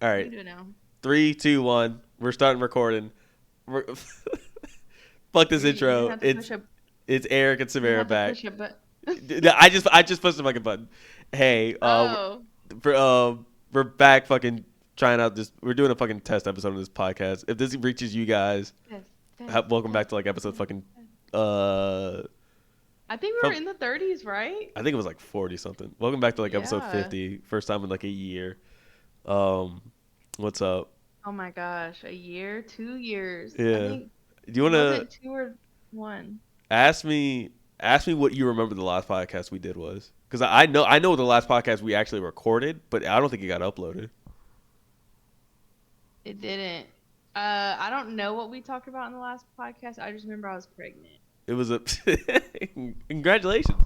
All We right. can do it now. 3, 2, 1. We're starting recording. Fuck this You're gonna intro. have to push up. It's Eric and You're gonna Samara have to back. push up, but I just pushed the fucking button. Hey, oh, for we're back fucking trying out this. We're doing a fucking test episode of this podcast. If this reaches you guys, test, test, welcome back test, to like episode test, fucking test. uh I think we were from in the 30s, right? I think it was like 40 something. Welcome back to like episode Yeah. 50. First time in like a year. Um, what's up? Oh my gosh, a year, 2 years. I Yeah. think Do you it wanna wasn't 2 or 1. ask me? Ask me what you remember the last podcast we did was, because I know the last podcast we actually recorded, but I don't think it got uploaded. It didn't. I don't know what we talked about in the last podcast. I just remember I was pregnant. It was a congratulations.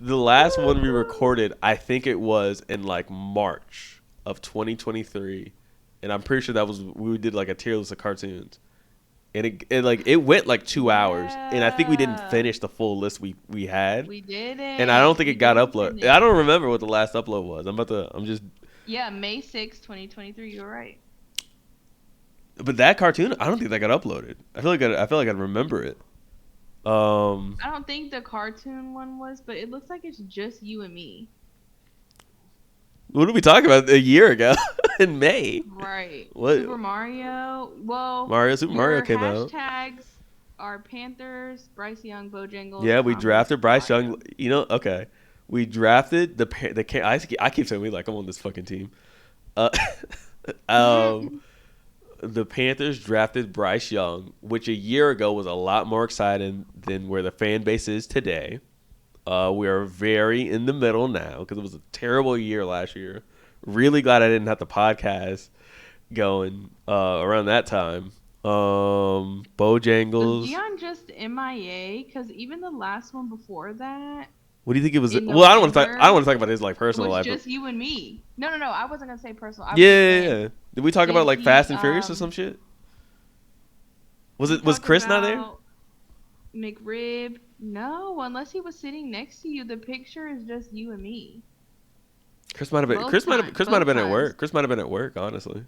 The last one we recorded, I think it was in like March of 2023, and I'm pretty sure that was we did like a tier list of cartoons, and it went like 2 hours, and I think we didn't Yeah. finish the full list we had, We didn't. and I don't think We it got didn't uploaded. finish. I don't remember what the last upload was. I'm just, Yeah, May 6th, 2023. You're right. but that cartoon, I don't think that got uploaded. I feel like I remember it. I don't think the cartoon one was, but it looks like it's just you and me. What did we talk about a year ago in May? Right. What? Super Mario. Well, Super Mario your came out. hashtags are Panthers, Bryce Young, Bojangles. Yeah, we Converse, drafted Bryce Mario. Young. You know, okay. We drafted I keep saying we like I'm on this fucking team. Uh, the Panthers drafted Bryce Young, which a year ago was a lot more exciting than where the fan base is today. We are very in the middle now because it was a terrible year last year. Really glad I didn't have the podcast going around that time. Was Bojangles. Dion just MIA? Because even the last one before that, What do you think it was? in Well, I don't want to talk. I don't November, want to talk about his like personal was life. just you and me. No. I wasn't gonna say personal. I was Yeah, just yeah, saying, yeah. Did we talk did about like he? Fast and Furious or some shit? We Was talked Chris not there? about McRib. No, unless he was sitting next to you. The picture is just you and me. Chris might have been. Both Chris might have. times. Chris might have Both been at work. times. Chris might have been at work. Honestly,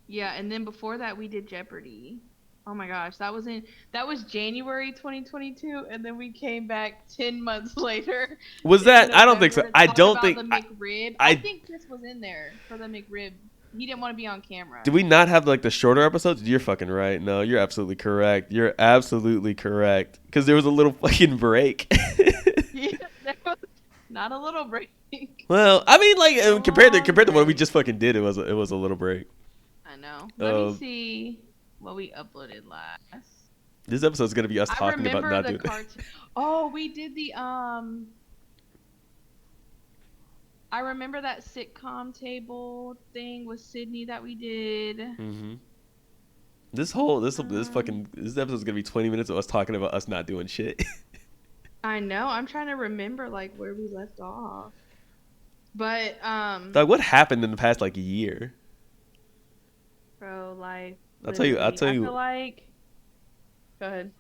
Yeah, and then before that we did Jeopardy. Oh my gosh, that was January 2022, and then we came back 10 months later. was in that? I don't think so. November to I talk don't about think. the McRib. I think Chris was in there for the McRib. He didn't want to be on camera. Did we not have like the shorter episodes? You're fucking right. No, you're absolutely correct. You're absolutely correct. Because there was a little fucking break. Yeah, there was not a little break. Well, I mean, like A compared long to what we break. just fucking did, it was a little break. I know. Let me Um, see what we uploaded last. This episode's gonna be us I talking about remember not the doing. cartoon. Oh, we did the I remember that sitcom table thing with Sydney that we did. Mm-hmm. This episode's gonna be 20 minutes of us talking about us not doing shit. I know. I'm trying to remember like where we left off. But Like, what happened in the past like year? bro, like I'll tell you. literally, I feel like go ahead.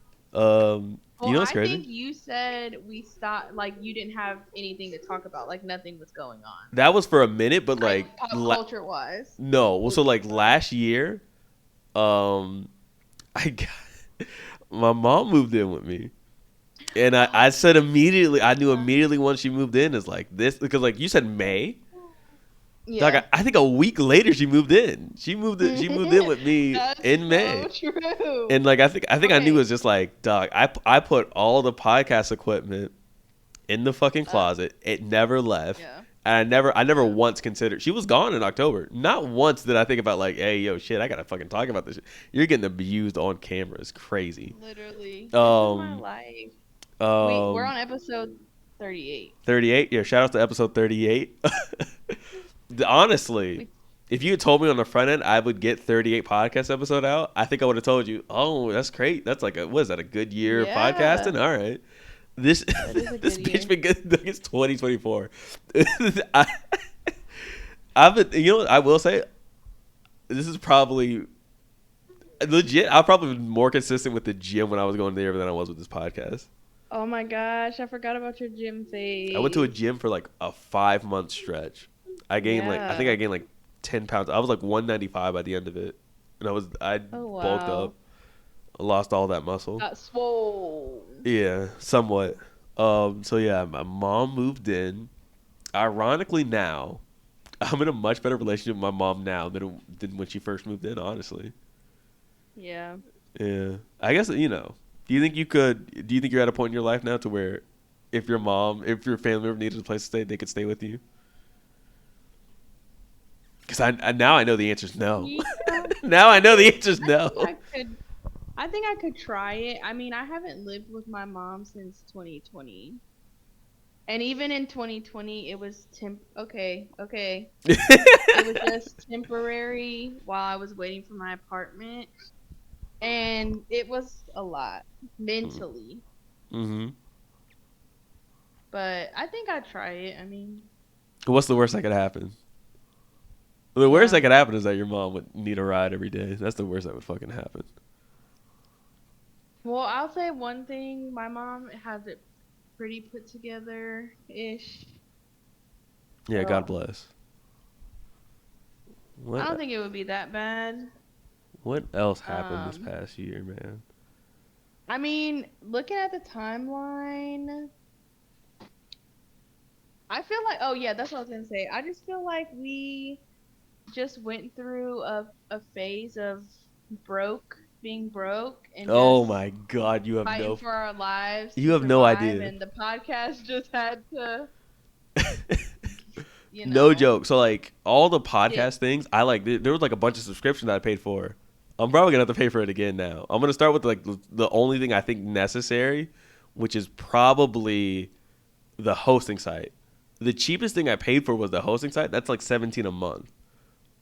You know what's I crazy? think you said we stopped like you didn't have anything to talk about, like nothing was going on. That was for a minute, but like Pop culture wise. no. Well, so like last year, I got my mom moved in with me, and I said immediately. I knew immediately once she moved in is like this because like you said May. Yeah. Like I think a week later she moved in. She moved in with me That's in May. so true. And like I think I knew it Okay. was just like, dog, I put all the podcast equipment in the fucking closet. It never left. Yeah. And I never once considered she was gone in October. Not once did I think about like, hey, yo, shit, I gotta fucking talk about this shit. You're getting abused on camera. It's crazy. Literally. This is my life. Wait, we're on episode 38. 38. Yeah, shout out to episode 38. Honestly, if you had told me on the front end I would get 38 podcast episode out, I think I would have told you, oh, that's great. That's like what is that, a good year of Yeah. podcasting? All right. This That is a this good bitch year. been good. It's 2024. I've been, you know what I will say? This is probably legit. I've probably been more consistent with the gym when I was going there than I was with this podcast. Oh my gosh, I forgot about your gym phase. I went to a gym for like a 5-month stretch. I think I Yeah. gained like 10 pounds. I was like 195 by the end of it, and I Oh bulked wow. up, lost all that muscle. Got swole. Yeah, somewhat. So yeah, my mom moved in. Ironically, now I'm in a much better relationship with my mom now than when she first moved in. Honestly, Yeah. yeah. I guess Do you think you could? Do you think you're at a point in your life now to where, if your family member needed a place to stay, they could stay with you? Because I now I know the answer is no. Yeah. Now I know the answer is I think no. I could. I think I could try it. I mean, I haven't lived with my mom since 2020. And even in 2020, it was okay, okay. It was just temporary while I was waiting for my apartment, and it was a lot mentally. Mm-hmm. But I think I'd try it. I mean, What's the worst that could happen? The worst yeah. that could happen is that your mom would need a ride every day. That's the worst that would fucking happen. Well, I'll say one thing. My mom has it pretty put together ish. Yeah, God So bless. I don't What think it would be that bad. what else happened this Um, past year, man? I mean, looking at the timeline, I feel like, oh yeah, that's what I was gonna say. I just feel like we just went through a phase of being broke, and Oh just my God, fighting for our lives you to have no survive. idea. And the podcast just had to, you No know, joke. So like all the get podcast things, I like there was like a bunch of subscriptions that I paid for. I'm probably gonna have to pay for it again now. I'm gonna start with like the only thing I think necessary, which is probably the hosting site. The cheapest thing I paid for was the hosting site. That's like 17 a month.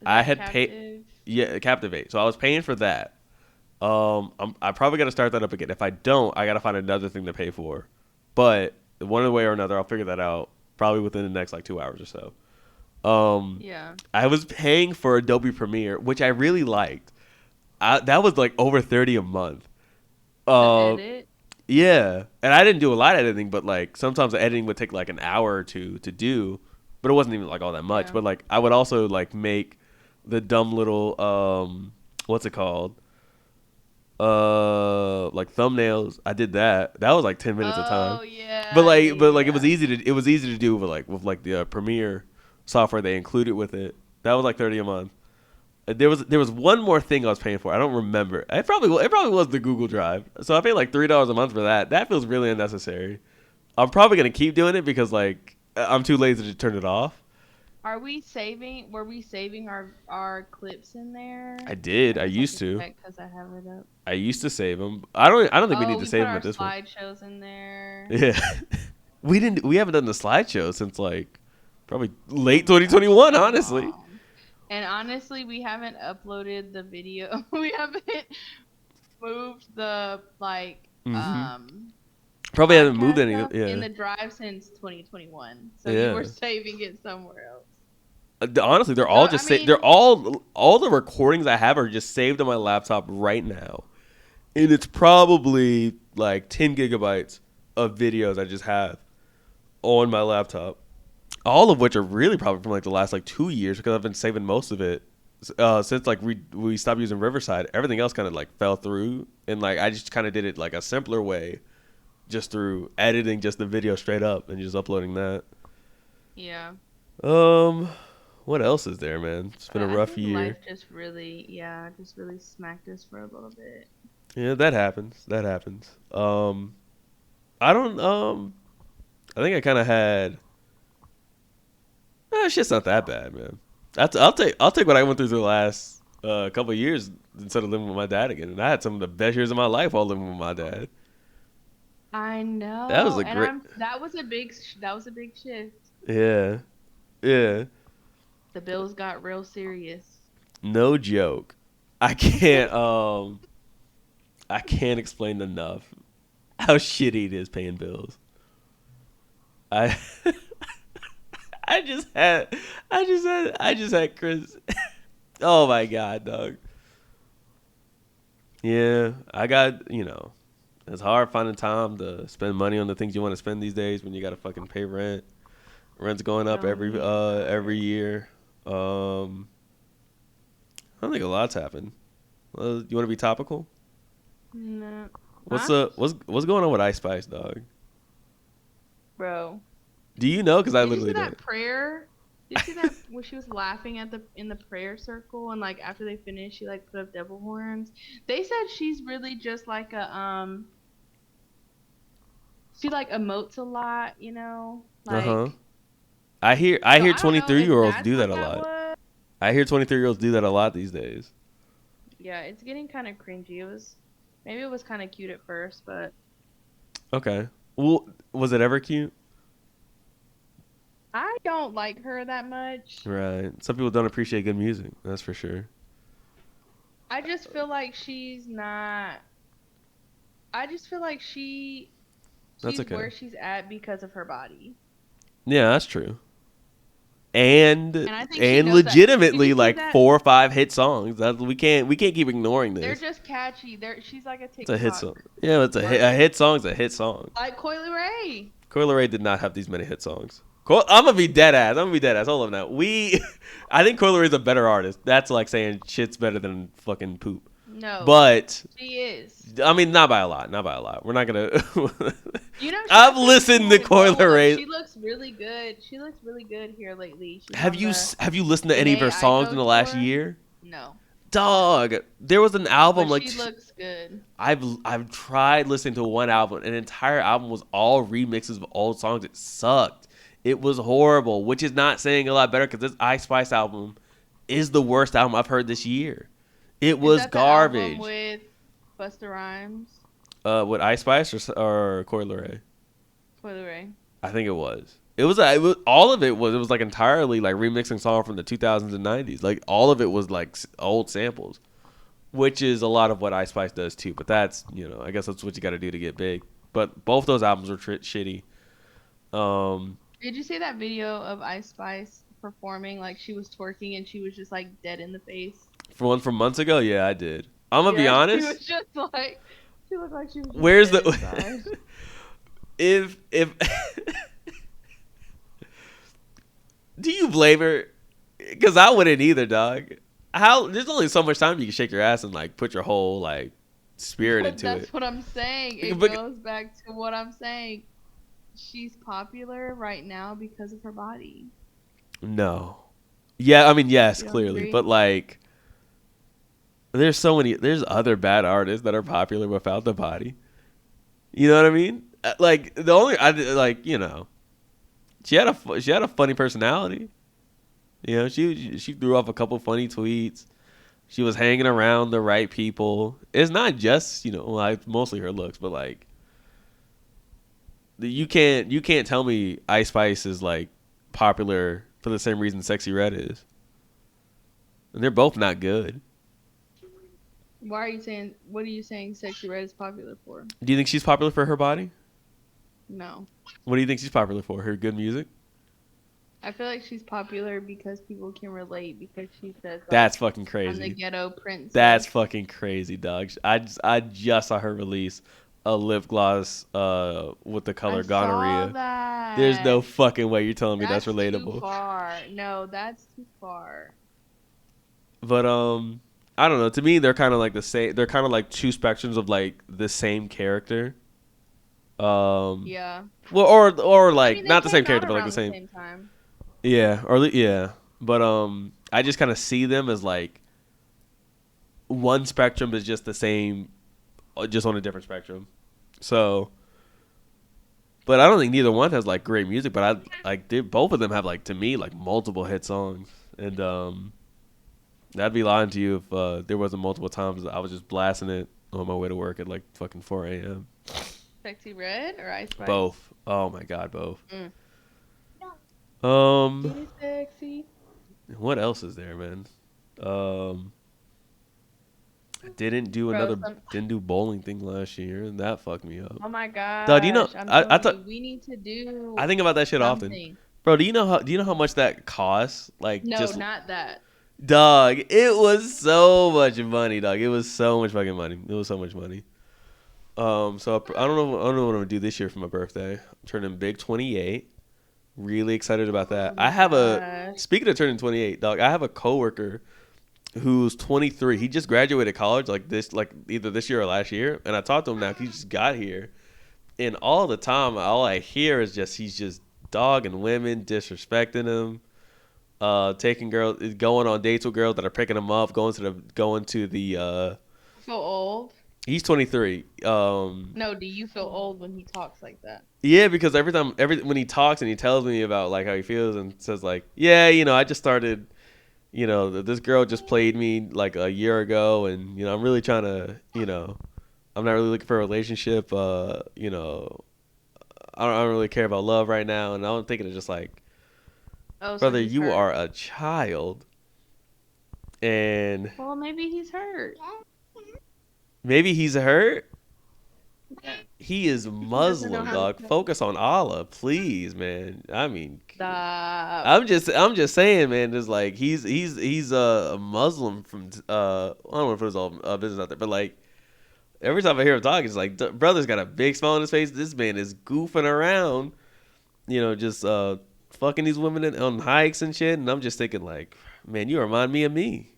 I that had paid, captive. yeah, Captivate. So I was paying for that. I probably got to start that up again. If I don't, I got to find another thing to pay for. But one way or another, I'll figure that out probably within the next like 2 hours or so. Yeah, I was paying for Adobe Premiere, which I really liked. That was like over 30 a month. to Uh, edit. yeah, and I didn't do a lot of editing, but like sometimes the editing would take like an hour or two to do, but it wasn't even like all that much. Yeah. But like I would also like make the dumb little what's it called? Like thumbnails. I did that. That was like 10 minutes of time. Oh But yeah, like, yeah, but yeah, like yeah. it was easy to do with like the Premiere software they included with it. That was like 30 a month. There was one more thing I was paying for. I don't remember. It probably was the Google Drive. So I paid like $3 a month for that. That feels really unnecessary. I'm probably gonna keep doing it because like I'm too lazy to turn it off. Are we saving? Were we saving our clips in there? I did. I I guess I used could to. check because I have it up. I used to save them. I don't think we Oh, need to we put save them our at this point. slideshows in there. Yeah. We haven't done the slideshow since like probably Oh late my gosh, 2021, so honestly. long. And honestly, we haven't uploaded the video. We haven't moved the Hmm. Probably haven't moved podcast any. stuff in Yeah. the drive since 2021. So you were Yeah. saving it somewhere else. Honestly, they're So all I just they're mean, all the recordings I have are just saved on my laptop right now, and it's probably like 10 gigabytes of videos I just have on my laptop. All of which are really probably from like the last like 2 years because I've been saving most of it since like we stopped using Riverside. Everything else kind of like fell through, and like I just kind of did it like a simpler way, just through editing just the video straight up and just uploading that. yeah. Um, what else is there, man? It's been But a I rough think life year. just really, yeah, just really smacked us for a little bit. Yeah, that happens. That happens. I don't. I think I kind of had. Shit's not that bad, man. I'll take what I went through the last couple of years instead of living with my dad again. And I had some of the best years of my life while living with my dad. I That was know, a and great. that was a big shift. Yeah, yeah. The bills got real serious. No joke. I can't. I can't explain enough how shitty it is paying bills. I. I just had Chris. Oh my god, dog. Yeah, I got, it's hard finding time to spend money on the things you want to spend these days when you got to fucking pay rent Rent's going up Tell me about every it. year. I don't think a lot's happened. You want to be topical? No. What's Huh? what's going on with Ice Spice, dog? Bro. Do you know? Because I Did you see literally that don't. prayer? Did you see that when she was laughing at the in the prayer circle and like after they finished she like put up devil horns? They said she's really just like a she like emotes a lot, you know? Uh huh. Like I so hear I don't know if 23-year-olds that's do what that a that lot. was. I hear 23-year-olds do that a lot these days. Yeah, it's getting kind of cringy. It was maybe it was kind of cute at first, but Okay. Well, was it ever cute? I don't like her that much. Right. Some people don't appreciate good music. That's for sure. I just feel like she's not I just feel like That's she's okay. where she's at because of her body. Yeah, that's true. And And I think she and knows that. Did you legitimately see like that? 4 or 5 hit songs. That we can't keep ignoring They're this. just catchy. She's like a It's a hit TikTok song. Yeah, it's a hit. A artist. hit song's a hit song. Like Coily Ray. Coil Ray did not have these many hit songs. I'm gonna be dead ass. I'm gonna be dead ass. Hold on now. I think Coil Ray's a better artist. That's like saying shit's better than fucking poop. No, But she is. I mean, not by a lot. Not by a lot. We're not gonna. You know, she I've has been listened to doing Coil well. Like Ray. she looks really good. She looks really good here lately. She's Have on you the have you listened to any of Janae her songs in Aiko the last tour. year? No, Dog, there was an album but like she looks good. I've tried listening to one album. An entire album was all remixes of old songs. It sucked. It was horrible, which is not saying a lot better because this Ice Spice album is the worst album I've heard this year. It Is was that the album garbage. with Busta Rhymes? With Ice Spice or Coi Leray? Coily Ray. I think it was. It was all of it was like entirely like remixing songs from the 2000s and 90s. Like all of it was like old samples, which is a lot of what Ice Spice does too. But that's I guess that's what you got to do to get big. But both those albums were shitty. Um, Did you see that video of Ice Spice performing like she was twerking and she was just like dead in the face? for one from months ago, yeah, I did. I'm gonna be Yeah, she was honest. just like she looked like she was just Where's dead the inside. if do you blame her? Because I wouldn't either, dog. How there's only so much time you can shake your ass and like put your whole like spirit But into it. that's what I'm saying. It But goes back to what I'm saying. She's popular right now because of her body. no, yeah, I mean yes, You don't clearly, but agree? like there's other bad artists that are popular without the body. You know what I mean? Like the only I like she had a funny personality. She threw off a couple funny tweets. She was hanging around the right people. It's not just like mostly her looks, but like you can't tell me Ice Spice is like popular for the same reason Sexy Red is, and they're both not good. Why are you saying what are you saying Sexy Red is popular for? Do you think she's popular for her body? No. What do you think she's popular for? Her good music? I feel like she's popular because people can relate because she says like That's fucking I'm the crazy. ghetto That's princess. fucking crazy, dog. I just saw her release a lip gloss with the I color saw gonorrhea. There's no that. fucking way you're telling me that's That's too relatable. far. No, that's too far. But I don't know. To me, they're kind of like the same. They're kind of like two spectrums of like the same character. Um, Yeah. well, or I like mean, they not the same came out character, but like the around the same. same time. Yeah, yeah. But I just kind of see them as like one spectrum is just the same, just on a different spectrum. So, but I don't think neither one has like great music. But both of them have like to me like multiple hit songs, and that'd be lying to you if there wasn't multiple times I was just blasting it on my way to work at like fucking 4 a.m. Sexy Red or Ice Spice? Both. Oh my god, both. Mm. Um, Get it sexy. what else is there, man? Um, I didn't do bowling thing last year, and that fucked me up. Oh my Dog, gosh. I'm telling you, we need to I do think about that shit often, something. bro. Do you know how much that costs? Like No, just not that. dog, it was so much money, dog. It was so much fucking money. It was so much money. So I don't know what I'm gonna do this year for my birthday. I'm turning big 28. Really excited about that. Oh I my have a gosh. speaking of turning 28, dog. I have a coworker who's 23. He just graduated college like either this year or last year, and I talked to him now. He just got here, and all the time, all I hear is just he's just dogging women, disrespecting them, taking girls, going on dates with girls that are picking him up, going to the. You feel old? He's 23. No, do you feel old when he talks like that? Yeah, because when he talks and he tells me about like how he feels and says like, yeah, I just started, this girl just played me like a year ago, and I'm really trying to, I'm not really looking for a relationship. I don't really care about love right now, and I'm thinking of just like, Oh, so brother, he's you are hurt. a child, and Well, maybe he's hurt. maybe he's hurt. Yeah. He is He doesn't know Muslim, how to dog. cook. Focus on Allah, please, man. I mean, Stop. I'm just saying, man. Just like he's a Muslim from I don't want to put his all business out there, but like every time I hear him talk, it's like brother's got a big smile on his face. This man is goofing around, just fucking these women on hikes and shit. And I'm just thinking like, man, you remind me of me.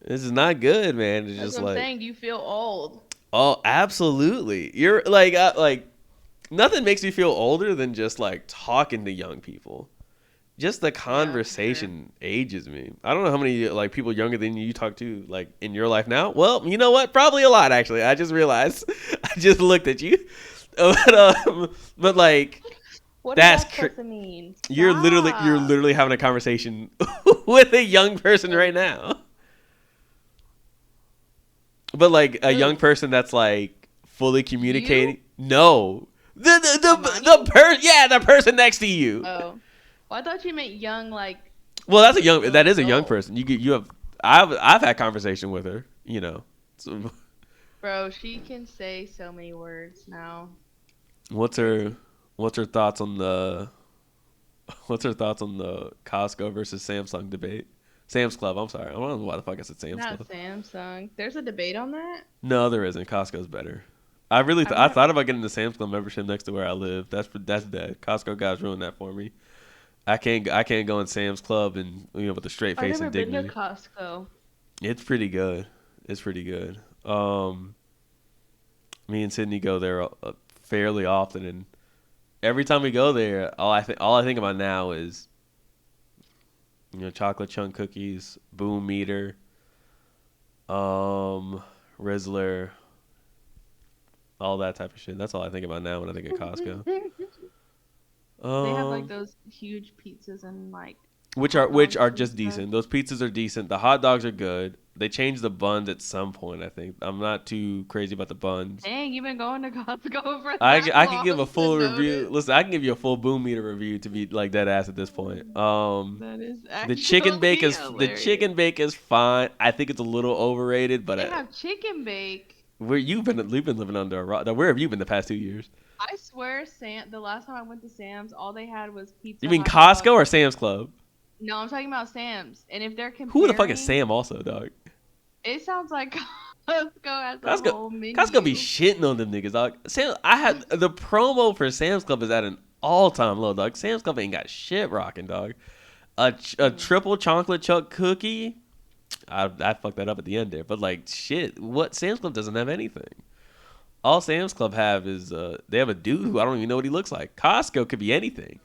This is not good, man. It's That's just what I'm like, saying. You feel old. oh, absolutely. You're like nothing makes me feel older than just like talking to young people. Just the Yeah, for sure. conversation ages me. I don't know how many like people younger than you talk to like in your life now. Well, you know what? Probably a lot actually. I just realized. I just looked at you. But like What is that's that supposed to mean? you're Stop. literally having a conversation with a young person right now. But like a young Who? person that's like fully You? communicating. No. Amani? The person next to you. Oh. Well, I thought you meant young, like Well, that is a young adult. person. You have I've had conversation with her. So, Bro, she can say so many words now. what's her Crazy. what's her thoughts on the what's her thoughts on the Costco versus Samsung debate? Sam's Club. I'm sorry. I don't know why the fuck I said Sam's Not Club. Samsung. There's a debate on that? No, there isn't. Costco's better. I've I never. thought about getting the Sam's Club membership next to where I live. That's dead. Costco guys ruined that for me. I can't go in Sam's Club and with a straight I've face never and been to dignity. Costco. It's pretty good. It's pretty good. Me and Sydney go there fairly often, and every time we go there, all I think about now is chocolate chunk cookies, Boom Meter, Rizzler, all that type of shit. That's all I think about now when I think of Costco. They have like Um, those huge pizzas and like which are hot which dogs are and just stuff. decent. Those pizzas are decent. The hot dogs are good. They changed the buns at some point. I think I'm not too crazy about the buns. Dang, you've been going to Costco for I, that I can give a long to full review. notice. Listen, I can give you a full Boom Meter review to be like dead ass at this point. That is The chicken bake actually the hilarious. chicken bake is fine. I think it's a little overrated, but They have chicken bake. where you've been living under a rock. Now, where have you been the past 2 years? I swear, the last time I went to Sam's, all they had was You pizza, mean hot Costco dogs. or Sam's Club? No, I'm talking about Sam's. And if they're Who the fuck is comparing, Sam? Also, dog. it sounds like Costco has a Costco, whole Costco be menu. shitting on them niggas, dog. I had the promo for Sam's Club is at an all time low, dog. Sam's Club ain't got shit rocking, dog. A Mm. triple chocolate chunk cookie. I fucked that up at the end there, but like shit, what Sam's Club doesn't have anything. All Sam's Club have is they have a dude who I don't even know what he looks like. Costco could be anything.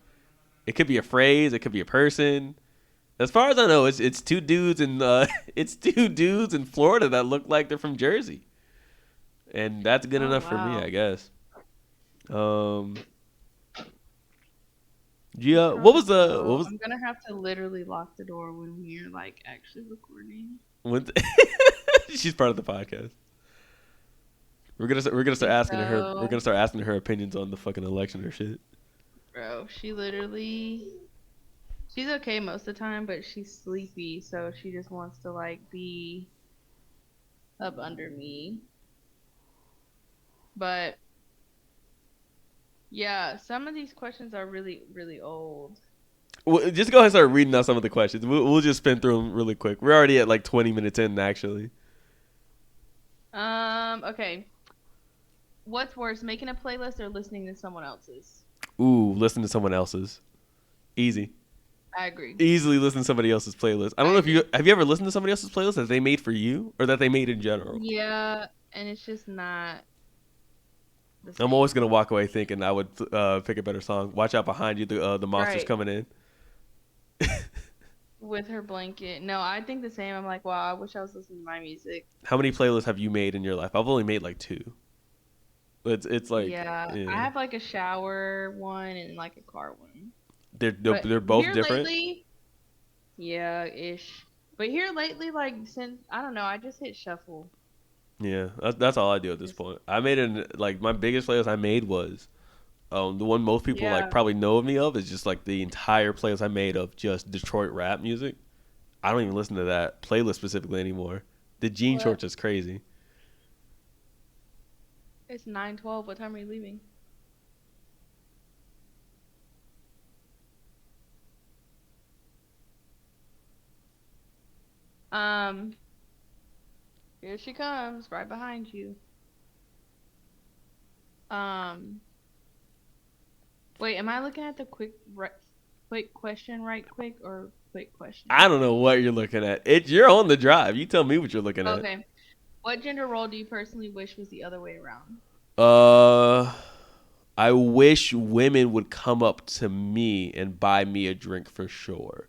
It could be a phrase. It could be a person. As far as I know, it's two dudes in it's two dudes in Florida that look like they're from Jersey, and that's good Oh enough for me, wow. I guess. Um, yeah. What Costco. was I'm gonna have to literally lock the door when we're like actually recording. when she's part of the podcast. We're gonna start asking her. We're So, gonna start asking her opinions on the fucking election or shit. bro, she's okay most of the time, but she's sleepy, so she just wants to like be up under me. But yeah, some of these questions are really, really old. Well, just go ahead and start reading out some of the questions. We'll just spin through them really quick. We're already at like 20 minutes in, actually. Okay. What's worse, making a playlist or listening to someone else's? Ooh, listen to someone else's. Easy. I agree. Easily listen to somebody else's playlist. I don't I know if agree. you have you ever listened to somebody else's playlist that they made for you or that they made in general. Yeah, and it's just not the I'm always same. gonna walk away thinking I would pick a better song. Watch out behind you, the monsters Right. coming in. With her blanket. No, I think the same. I'm like, wow, I wish I was listening to my music. How many playlists have you made in your life? I've only made like two. It's like Yeah, I yeah, have like a shower one and like a car one. But they're both here different. lately, yeah, ish. But here lately, like since I don't know, I just hit shuffle. Yeah, that's all I do at this Just point. I made like my biggest playlist I made was the one most people like yeah. probably know of me of is just like the entire playlist I made of just Detroit rap music. I don't even listen to that playlist specifically anymore. The jean What? shorts is crazy. It's 9:12. What time are you leaving? Um, here she comes, right behind you. Um, wait, am I looking at the quick question right quick or quick I question? don't know what you're looking at. You're on the drive. You tell me what you're looking at. Okay. What gender role do you personally wish was the other way around? Uh, I wish women would come up to me and buy me a drink for sure.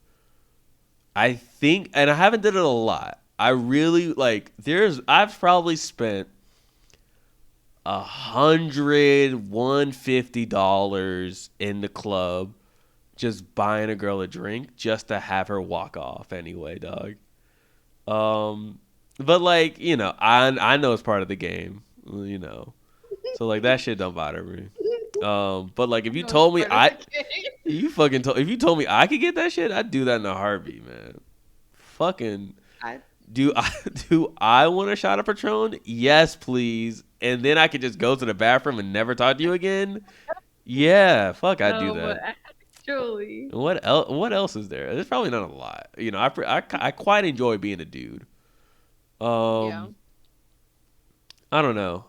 I think, and I haven't did it a lot. I really like. I've probably spent 150 dollars in the club just buying a girl a drink just to have her walk off anyway, dog. But like I know it's part of the game, you know. So like that shit don't bother me. But like if You you know it's told me part of the game. if you told me I could get that shit, I'd do that in a heartbeat, man. Fucking I do I do I want a shot of Patron? Yes, please. And then I could just go to the bathroom and never talk to you again. Yeah, fuck, I'd do no, but that. actually, What else? What else is there? There's probably not a lot. I quite enjoy being a dude. yeah. Um, I don't know.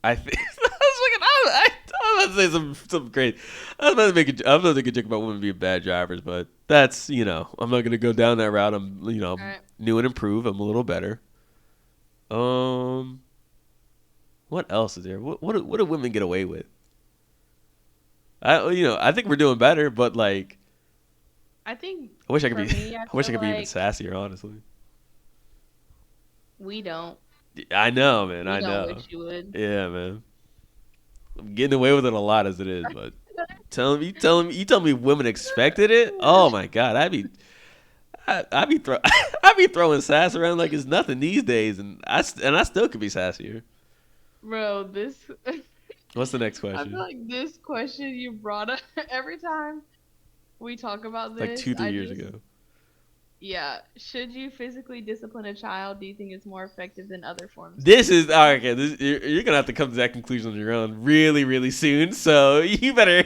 I think I was looking. I was about to say some crazy. I was about to make a joke about women being bad drivers, but that's I'm not gonna go down that route. All I'm right. new and improved. I'm a little better. Um, what else is there? What do women get away with? I think we're doing better, but like I think I wish I could for be me, I I wish I feel could be even like sassier. Honestly, we don't. I know, man. We I don't know. wish you would. Yeah, man. I'm getting away with it a lot as it is, but you tell me women expected it. Oh my god, I be throw I be throwing sass around like it's nothing these days, and I still could be sassier. Bro, this What's the next I feel question? like this question you brought up every time we talk about Like this, two, three I years just ago. yeah. Should you physically discipline a child? Do you think it's more effective than other forms of This is all right, discipline? okay. You're gonna have to come to that conclusion on your own really, really soon. So you better,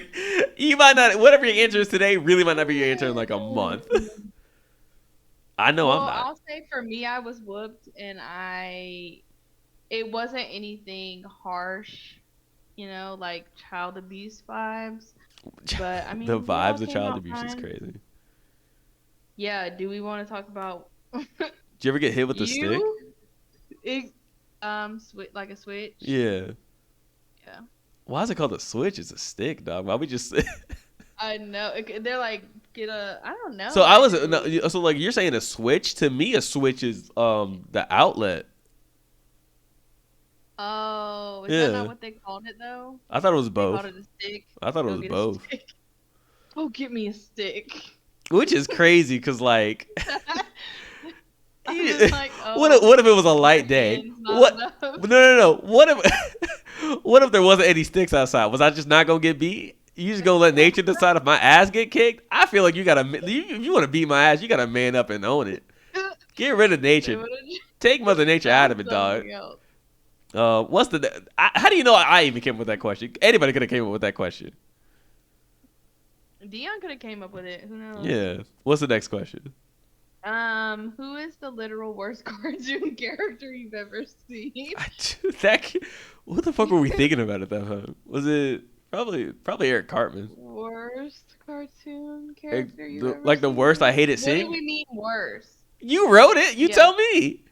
you might not. Whatever your answer is today, really might not be your answer in like a month. I know I'm Well, not. I'll say for me, I was whooped, and it wasn't anything harsh, like child abuse vibes. But I The mean, we all vibes of came child out abuse is fine. crazy. Yeah. Do we want to talk about Did you ever get hit with a stick? you? It, like a switch. Yeah. Yeah. Why is it called a switch? It's a stick, dog. Why we just? I know. They're like get a. I don't So know I was no, actually. so like you're saying a switch to me a switch is the outlet. Oh, is that not Yeah, what they called it though? I thought it was They called both. it a stick. I thought it Go was get a both, stick. Go get me a stick. which is crazy because like, I was like, what if it was a my light day? hand's not What? enough. No. What if what if there wasn't any sticks outside? Was I just not gonna get beat? You just gonna let nature decide if my ass get kicked? I feel like if you want to beat my ass, you gotta man up and own it. Get rid of They nature. would have Take Mother Nature out found of it, dog. something else. How do you know I even came up with that question? Anybody could have came up with that question. Dion could have came up with it. Who knows? Yeah. What's the next question? Who is the literal worst cartoon character you've ever seen? that. What the fuck were we thinking about at that time? Was it? Probably Eric Cartman. Worst cartoon character you've ever Like the worst I seen? hate it What do seeing. we mean worst? You wrote it. You Yeah. tell me.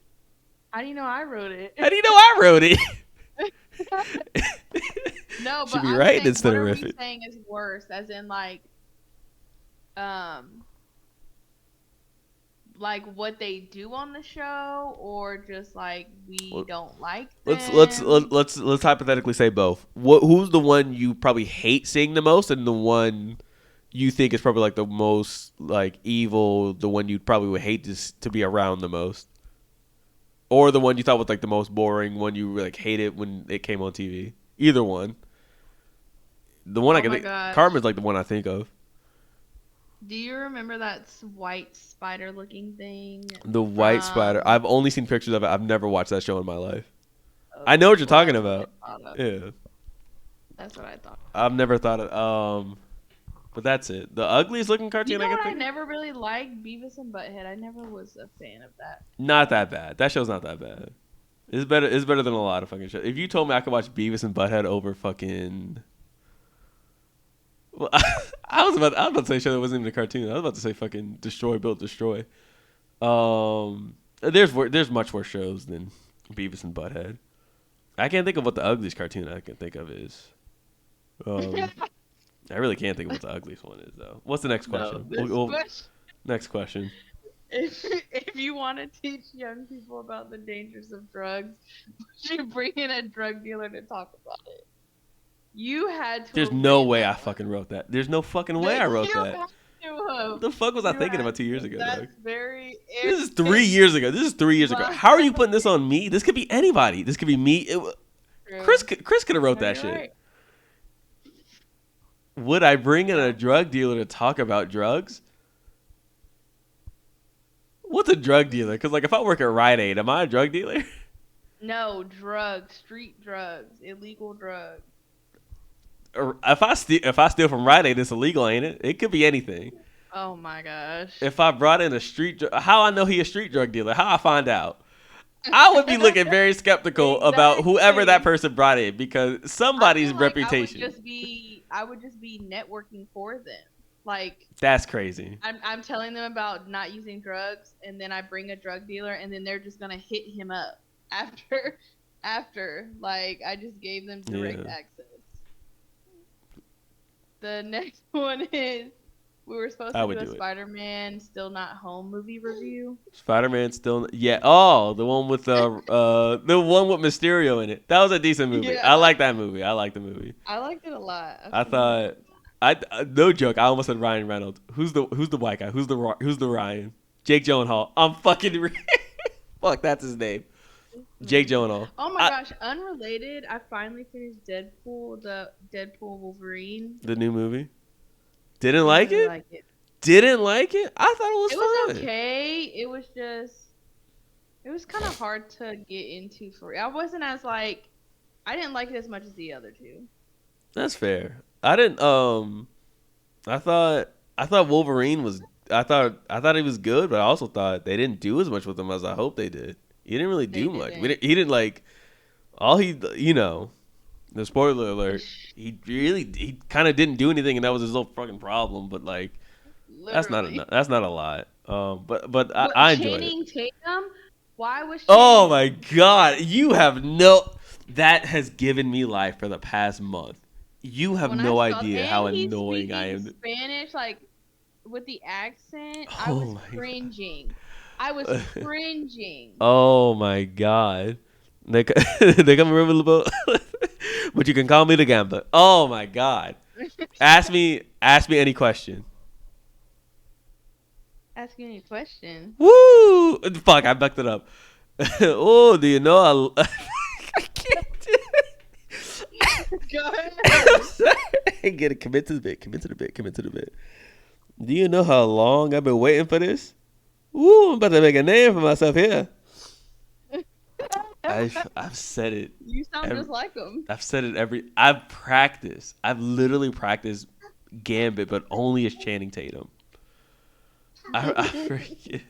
How do you know I wrote it? How do you know I wrote it? No, Should but be I'm writing saying, instead what of are we riffing. saying is worse? As in, um, like what they do on the show, or just like we Well, don't like let's let's them? let's hypothetically say both. Who's the one you probably hate seeing the most, and the one you think is probably like the most like evil, the one you probably would hate to be around the most, or the one you thought was like the most boring, one you like hated when it came on TV. Either one. The one I Oh can my think, gosh. Carmen's like the one I think of. Do you remember that white spider looking thing The White Spider. from? I've only seen pictures of it. I've never watched that show in my life. I know Okay, what you're well, talking that's what I about. thought of. Yeah, That's what I thought. I've never thought of. But that's it. The ugliest looking You cartoon I know can what? I think of. never really liked Beavis and Butthead. I never was a fan of that. Not that bad. That show's not that bad. It's better. It's better than a lot of fucking shows. If you told me I could watch Beavis and Butthead over fucking, well, I was about to say a show that wasn't even a cartoon. I was about to say fucking Destroy Built Destroy. There's much worse shows than Beavis and Butthead. I can't think of what the ugliest cartoon I can think of is. Um, I really can't think of what the ugliest one is though. What's the next No, question? this question. Next question. If you want to teach young people about the dangers of drugs, would you bring in a drug dealer to talk about it? You had to. There's have no written way that I one. fucking wrote that. There's no fucking way I wrote You that. had to What have. the fuck was I You thinking had about 2 years to. ago, That's dog? very. This is 3 years ago. This is 3 years ago. Wow. How are you putting this on me? This could be anybody. This could be me. True. Chris could have wrote No, that you're shit. right. Would I bring in a drug dealer to talk about drugs? What's a drug dealer? Because like if I work at Rite Aid, am I a drug dealer? No, drugs, street drugs, illegal drugs. Or if I steal from Rite Aid, it's illegal, ain't it? It could be anything. Oh my gosh. If I brought in a how I know he a street drug dealer? How I find out? I would be looking very skeptical about whoever that Exactly. person brought in because I somebody's feel like reputation. I would just be networking for them. Like That's crazy. I'm telling them about not using drugs, and then I bring a drug dealer, and then they're just gonna hit him up after like I just gave them direct Yeah. access. The next one is we were supposed I to would do a do it. Spider-Man Still Not Home movie review. Spider-Man still, yeah. Oh, the one with the one with Mysterio in it. That was a decent movie. Yeah. I like that movie. I like the movie. I liked it a lot. I thought, no joke. I almost said Ryan Reynolds. Who's the white guy? Who's the Ryan? Jake Gyllenhaal. I'm fucking. Fuck, that's his name. Jake Gyllenhaal. Oh my gosh, unrelated. I finally finished Deadpool, the Deadpool Wolverine. The new movie. Didn't I like really it? like it. Didn't like it? I thought it was It was fine. okay. It was kind of hard to get into for. I wasn't as like, I didn't like it as much as the other two. That's fair. I didn't. I thought Wolverine was. I thought he was good, but I also thought they didn't do as much with him as I hoped they did. He didn't really They do much. didn't. He didn't like all he. The spoiler alert. He kind of didn't do anything, and that was his whole fucking problem. But like, that's not Literally. that's not a lot. But What, I enjoyed it. Channing Tatum? Why was Oh Channing my god, you have no. That has given me life for the past month. You have when no I saw, idea and how he's annoying I speaking am. Spanish, like with the accent, I Oh was my God. cringing. I was cringing. Oh my god. They come remember the boat. But you can call me the gambler. Oh my god. Ask me any question. Ask you any question. Woo! Fuck, I backed it up. Oh, do you know I can't do it. Go ahead. I'm sorry. Get it. Commit to the bit. Commit to the bit. Commit to the bit. Do you know how long I've been waiting for this? Woo! I'm about to make a name for myself here. I've said it. You sound just like him. I've said it I've practiced. I've literally practiced Gambit, but only as Channing Tatum. I forget.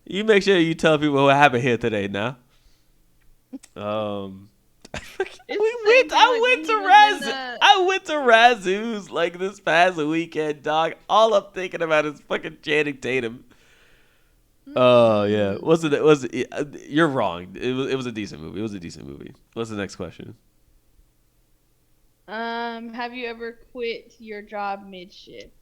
You make sure you tell people what happened here today now. It's the same thing like when he was in the. I went to Razoo's like this past weekend, dog. All I'm thinking about is fucking Channing Tatum. Oh yeah, was it? You're wrong. It was a decent movie. It was a decent movie. What's the next question? Have you ever quit your job mid shift?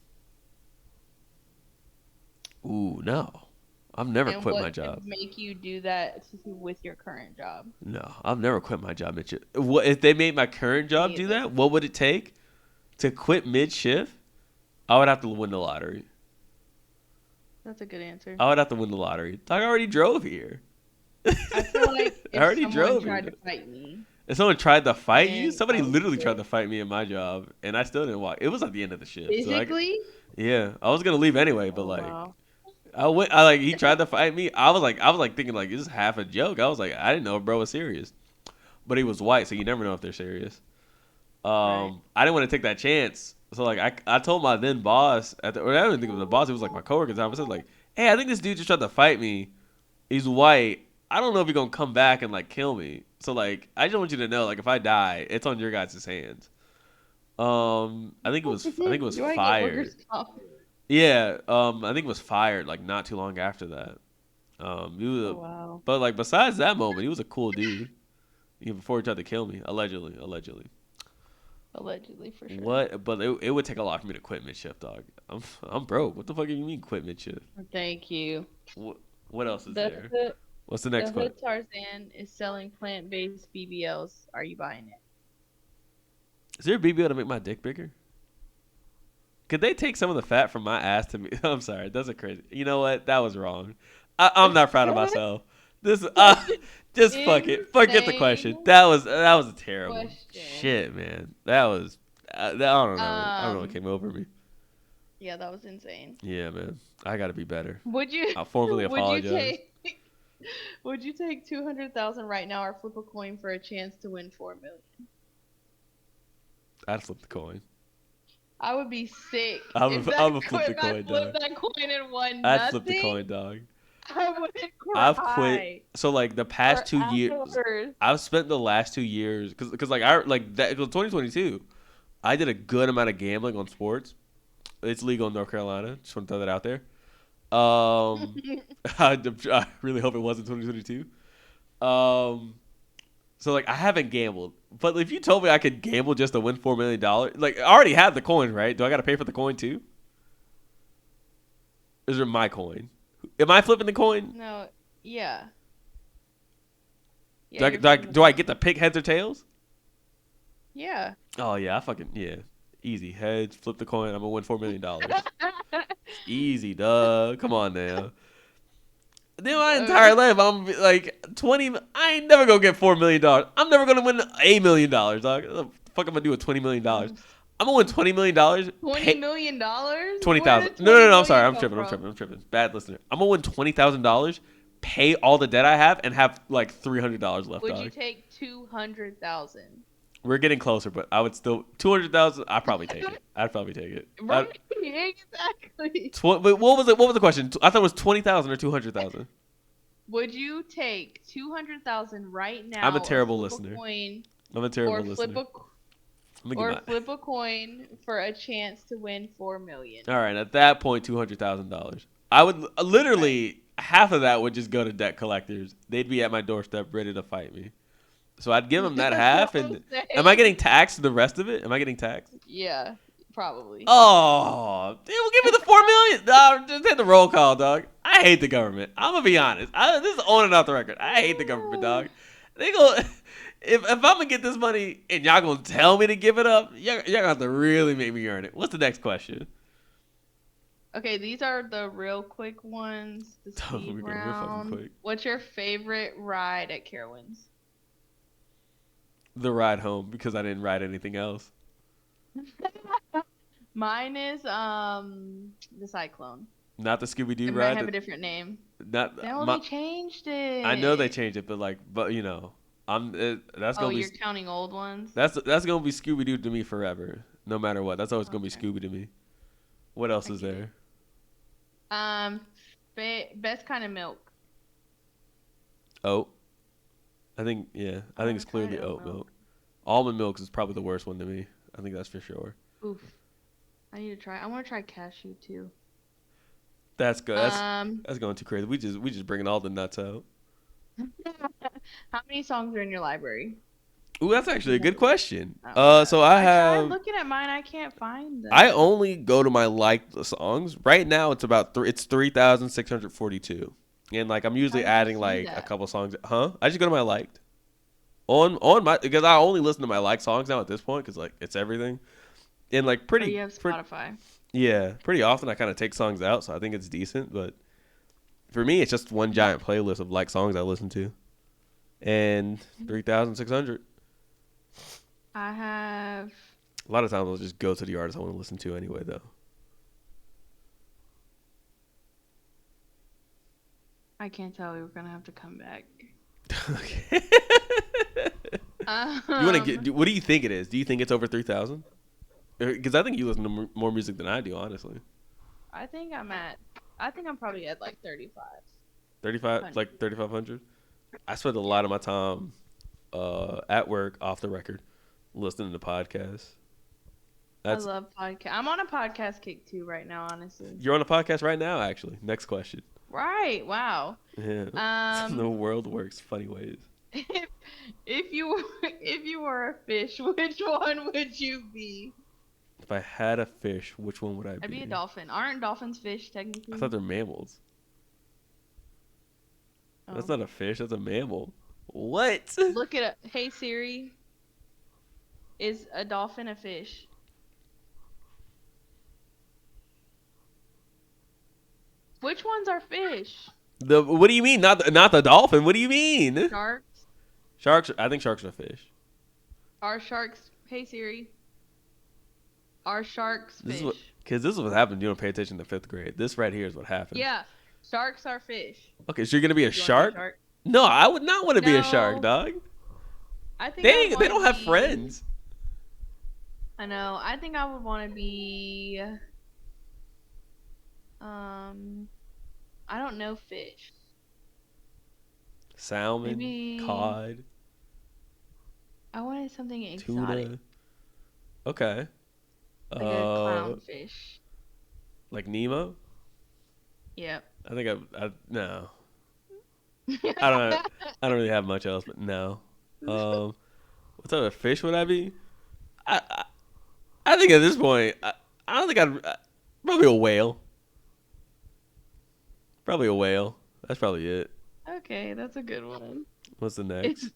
Ooh, no. I've never And quit my what job. could make you do that with your current job? No, I've never quit my job mid shift. What if they made my current job Me do either. that? What would it take to quit mid shift? I would have to win the lottery. That's a good answer. I would have to win the lottery. I already drove here. I feel like I if already someone drove tried here. to fight me, If someone tried to fight you, then somebody I would literally tried quit. to fight me in my job, and I still didn't walk. It was at the end of the shift, so Physically? yeah, I was gonna leave anyway, but Oh like wow. I went, I like he tried to fight me. I was like thinking like this is half a joke. I was like I didn't know if bro was serious, but he was white, so you never know if they're serious. Right. I didn't want to take that chance, so like I told my then boss or I don't even think it was a boss. It was like my coworker at the time. I said like, hey, I think this dude just tried to fight me. He's white. I don't know if he's gonna come back and like kill me. So like, I just want you to know, like, if I die, it's on your guys' hands. I think it was Do I get fired. workers comp? Yeah. I think it was fired like not too long after that. He was, Oh wow. but like besides that moment, he was a cool dude. Even before he tried to kill me, allegedly. Allegedly, for sure. What? But it would take a lot for me to quit mid shift, dog. I'm broke. What the fuck do you mean quit mid shift? Thank you. What else is The there? hood, What's the the next question? hood Tarzan is selling plant-based BBLs. Are you buying it? Is there a BBL to make my dick bigger? Could they take some of the fat from my ass to me? I'm sorry, that's a crazy. You know what? That was wrong. I'm not proud of myself. This That's an just fuck it. Forget the question. insane That was a terrible question. shit, man. That was I don't know. I don't know what Um, came over me. yeah, that was insane. Yeah, man. I got to be better. Would you I formally would you apologize. take would you take 200,000 right now or flip a coin for a chance to win 4 million? I'd flip the coin. I would be sick I would flip the if I coin, flipped dog. that coin and won I'd flip the nothing. coin, dog. I would I've quit. cry So like the past for 2 years, hours. I've spent the last 2 years because like I like that. It was 2022. I did a good amount of gambling on sports. It's legal in North Carolina. Just want to throw that out there. I really hope it wasn't 2022. Um, so like I haven't gambled, but if you told me I could gamble just to win $4 million, like I already have the coin, right? Do I got to pay for the coin too? Is it my coin? Am I flipping the coin? No, yeah. Do Yeah, I, you're do I, flipping the do I coin. get to pick heads or tails? Yeah. Oh yeah, yeah. Easy heads, flip the coin. I'm gonna win $4 million. Easy, duh. Come on now. Then my entire life, I'm like 20. I ain't never gonna get $4 million. I'm never gonna win $1 million, dog. What the fuck am I gonna do with $20 million? I'm gonna win $20 million. $20 million? 20,000. Where did No, no, 20 no. I'm sorry. million I'm come tripping. I'm from? tripping. I'm tripping. Bad listener. I'm gonna win $20,000, pay all the debt I have, and have like $300 left, Would you dog. take 200,000? We're getting closer, but I would still 200,000. I'd probably take it. I'd probably take it. Right, exactly. But what was it? What was the question? I thought it was 20,000 or 200,000. Would you take 200,000 right I'm a now or terrible flip listener. a coin I'm a or terrible listener. I'm gonna or get my. flip a coin for a chance to win 4 million? All right, at that point, $200,000. I would Right. literally half of that would just go to debt collectors. They'd be at my doorstep ready to fight me. So I'd give them that That's half, what I'm and am I saying. getting taxed the rest of it? Am I getting taxed? Yeah, probably. Oh, dude, well, give me the $4 million. Dog, just hit the roll call, dog. I hate the government. I'm gonna be honest. This is on and off the record. I hate the government, dog. They go if I'm gonna get this money and y'all gonna tell me to give it up, y'all gonna have to really make me earn it. What's the next question? Okay, these are the real quick ones. The speed We're getting real fucking round. quick. What's your favorite ride at Carowinds? The ride home because I didn't ride anything else. Mine is the Cyclone. Not the Scooby Doo It might ride. have a different name. Not No, my. they changed I know they it. changed it, but you know, that's Oh, gonna be you're counting old ones? that's gonna be Scooby Doo to me forever, no matter what. That's always gonna be Okay. Scooby to me. What else I is get it. there? Best kind of milk. Oh, I think I think it's haven't tried clearly oat oat milk. milk. Almond milk is probably the worst one to me. I think that's for sure. Oof. I need to try. I want to try cashew too. That's good. Um, That's going too crazy. We just bringing all the nuts out. how many songs are in your library? Ooh, that's If actually you a have good a list. question. Oh my So gosh. I I tried have looking at mine. I can't find I them. only go to my liked songs. Right now it's about it's 3,642. And like I'm How usually did you adding see like a that? couple songs. Huh? I just go to my liked. On my because I only listen to my liked songs now at this point cuz like it's everything. And like Oh, you have pretty Spotify. yeah, pretty often I kind of take songs out, so I think it's decent, but for me it's just one giant playlist of like songs I listen to. And 3,600. I have. A lot of times I'll just go to the artist I want to listen to anyway though. I can't tell. We were gonna have to come back. Okay. You want to Um, get? What do you think it is? Do you think it's over 3,000? Because I think you listen to more music than I do, honestly. I think I'm at. I think I'm probably at like 35. 35, like 3,500. I spend a lot of my time at work, off the record, listening to podcasts. I That's love podcast. I'm on a podcast kick too right now, honestly. You're on a podcast right now, actually. Next question. Right. Wow. Yeah, the Um, world works funny ways. if if you if you were a fish, which one would you be? If I had a fish, which one would I I'd be a be? dolphin. Aren't dolphins fish I technically? thought they're mammals. That's Oh, not a fish. That's a mammal. What? look it up. Hey Siri, is a dolphin a fish? Which ones are fish? What do you mean? Not the dolphin. What do you mean? Sharks? Sharks. I think sharks are fish. Are sharks? Hey Siri, are sharks This is fish? because this is what happened. You don't pay attention to fifth grade. This right here is what happened. Yeah, sharks are fish. Okay, so you're gonna be a You want to be a shark? shark? No, I would not want to be a shark, No, dog. I think I would They want don't to have be. friends. I know. I think I would want to be. Um, I don't know fish. Salmon, Maybe cod, I wanted something exotic, tuna. Okay. like a Uh, clownfish. like Nemo. Yep. I think I no. I don't. I don't really have much else, but no. What type of fish would I be? I I, I think at this point, I don't think probably a whale. Probably a whale. That's probably it. Okay, that's a good one. What's the next?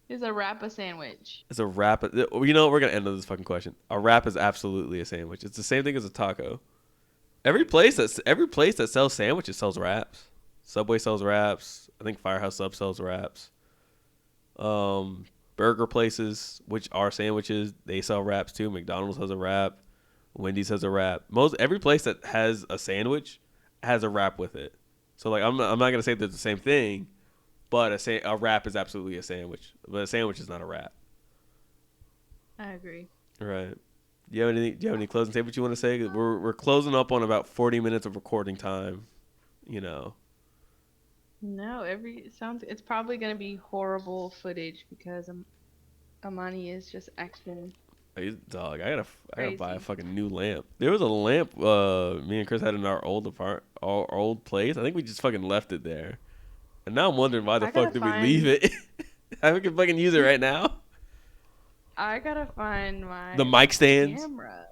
Is a wrap a sandwich? It's a wrap. You know what? We're gonna end on this fucking question. A wrap is absolutely a sandwich. It's the same thing as a taco. Every place that sells sandwiches sells wraps. Subway sells wraps. I think Firehouse Sub sells wraps. Burger places, which are sandwiches, they sell wraps too. McDonald's has a wrap. Wendy's has a wrap. Every place that has a sandwich has a wrap with it. So like I'm not gonna say they're the same thing, but a wrap is absolutely a sandwich. But a sandwich is not a wrap. I agree. Right. Do you have any closing statements you want to say? We're closing up on about 40 minutes of recording time. You know. No, it's probably gonna be horrible footage because Amani is just acting Hey, dog, I gotta buy a crazy. fucking new lamp. There was a lamp me and Chris had in our old place. I think we just fucking left it there. And now I'm wondering why the I gotta fuck did we leave find it? I can fucking use it right now. I gotta find The my mic stands. camera.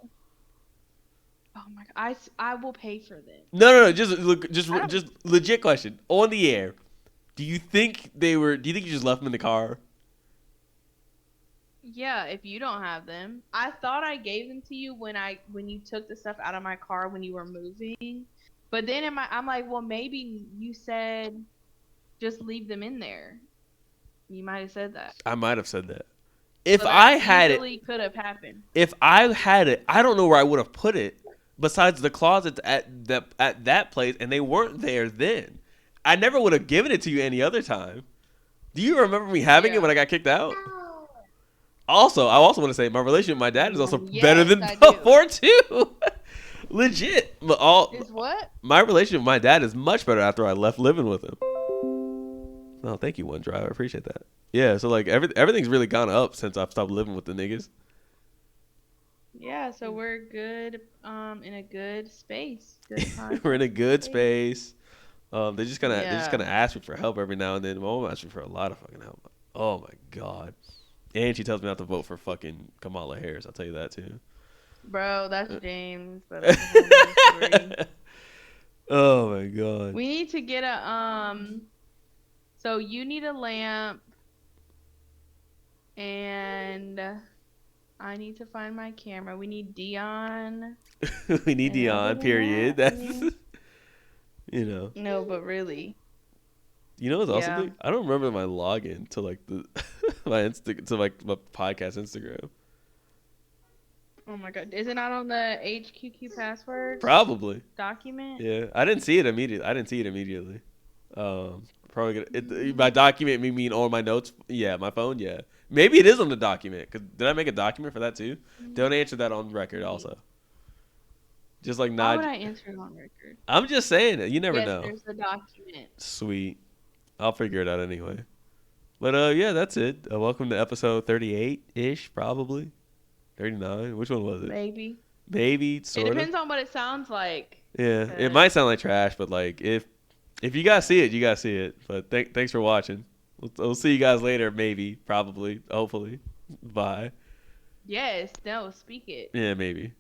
Oh my god, I will pay for them. No. Just look, I don't. just legit question on the air. Do you think Do you think you just left them in the car? Yeah, if you don't have them, I thought I gave them to you when you took the stuff out of my car when you were moving. But then I'm like, well, maybe you said just leave them in there. You might have said that. I might have said that. If So that I had it, easily could have happened. if I had it, I don't know where I would have put it besides the closet at that place, and they weren't there then. I never would have given it to you any other time. Do you remember me having it Yeah. when I got kicked out? Also, I also want to say my relationship with my dad is also better Yes, than I do. before too. Legit, Is what? my relationship with my dad is much better after I left living with him. Oh, thank you, OneDrive. I appreciate that. Yeah, so like everything's really gone up since I've stopped living with the niggas. Yeah, so we're good, in a good space, good We're in a contracting good space. space. They just kind of Yeah, ask me for help every now and then. My mom asks me for a lot of fucking help. Oh my god. And she tells me not to vote for fucking Kamala Harris. I'll tell you that too. bro, that's James, but that's a whole nother story. Oh my god. We need to get a So you need a lamp, and I need to find my camera. We need Dion, We need and other Dion. than Period. that, I That's mean, you know. no, but really, You know what's also yeah. thing? I don't remember my login to like the my podcast Instagram. Oh my God, is it not on the HQQ passwords Probably. document? Yeah, I didn't see it immediately. Probably gonna by Mm, document me mean on my notes. Yeah, my phone. Yeah, maybe it is on the document. Cause did I make a document for that too? Don't answer that on record. wait, Also, just like why would nod. I answer it on record? I'm just saying it. You never Yes, know. there's the document. Sweet. I'll figure it out anyway. But yeah, that's it. Welcome to episode 38 ish, probably 39. Which one was it? Maybe. Maybe, It sorta. depends on what it sounds like. Yeah, it Cause might sound like trash, but like if you guys see it, you guys see it. But thanks for watching. We'll see you guys later, maybe, probably, hopefully. Bye. yes, no, speak it. Yeah, maybe.